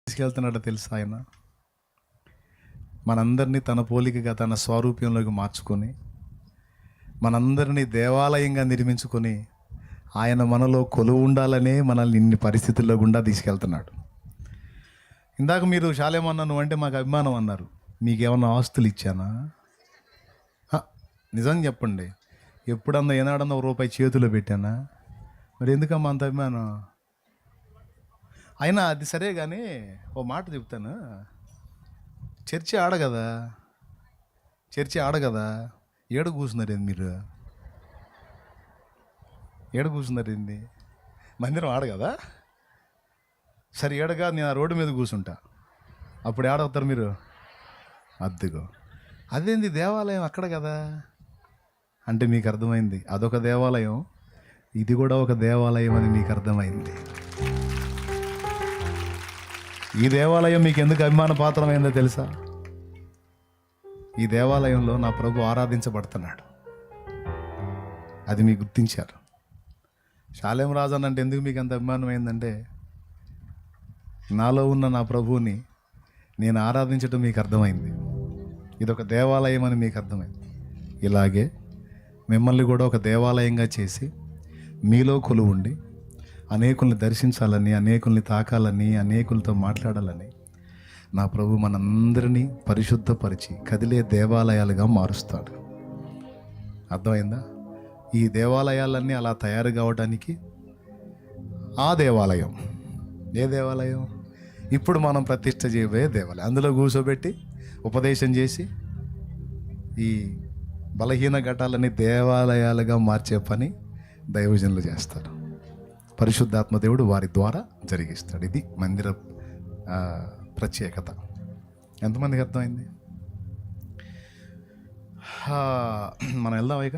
తీసుకెళ్తున్నాడో తెలుసా ఆయన? మనందరినీ తన పోలికగా తన స్వరూప్యంలోకి మార్చుకొని మనందరినీ దేవాలయంగా నిర్మించుకొని ఆయన మనలో కొలువు ఉండాలనే మనల్ని ఇన్ని పరిస్థితుల్లో గుండా తీసుకెళ్తున్నాడు. ఇందాక మీరు శాలేమన్నా నువ్వు అంటే మాకు అభిమానం అన్నారు. మీకేమన్నా ఆస్తులు ఇచ్చానా? నిజం చెప్పండి, ఎప్పుడన్నా ఏనాడన్నా రూపాయి చేతిలో పెట్టానా? మరి ఎందుకమ్మా అంత అభిమానం? అయినా అది సరే కానీ ఓ మాట చెప్తాను. చర్చి ఆడగదా, చర్చి ఆడగదా, ఏడ కూర్చున్నారు ఏంది మీరు? ఏడ కూర్చున్నారు ఏంది? మందిరం ఆడగదా? సరే ఏడగా నేను ఆ రోడ్డు మీద కూర్చుంటా, అప్పుడు ఏడవుతారు మీరు? అద్దుగో, అదేంది దేవాలయం అక్కడ కదా అంటే మీకు అర్థమైంది అదొక దేవాలయం, ఇది కూడా ఒక దేవాలయం అని మీకు అర్థమైంది. ఈ దేవాలయం మీకు ఎందుకు అభిమాన పాత్రమైందో తెలుసా? ఈ దేవాలయంలో నా ప్రభు ఆరాధించబడుతున్నాడు, అది మీకు గుర్తించారు. శాలేం రాజన్ అంటే ఎందుకు మీకు అంత అభిమానం అయిందంటే నాలో ఉన్న నా ప్రభువుని నేను ఆరాధించడం మీకు అర్థమైంది. ఇదొక దేవాలయం అని మీకు అర్థమైంది. ఇలాగే మిమ్మల్ని కూడా ఒక దేవాలయంగా చేసి మీలో కొలువుండి అనేకుల్ని దర్శించాలని, అనేకుల్ని తాకాలని, అనేకులతో మాట్లాడాలని నా ప్రభు మనందరినీ పరిశుద్ధపరిచి కదిలే దేవాలయాలుగా మారుస్తాడు. అర్థమైందా? ఈ దేవాలయాలన్నీ అలా తయారు కావడానికి ఆ దేవాలయం, ఏ దేవాలయం? ఇప్పుడు మనం ప్రతిష్ఠ చేయబోయే దేవాలయం. అందులో కూర్చోబెట్టి ఉపదేశం చేసి ఈ బలహీన ఘటాలని దేవాలయాలుగా మార్చే పని దైవజనులు చేస్తారు. పరిశుద్ధాత్మ దేవుడు వారి ద్వారా జరిగిస్తాడు. ఇది మందిర ప్రత్యేకత. ఎంతమందికి అర్థమైంది? మనం వెళ్దాం ఇక.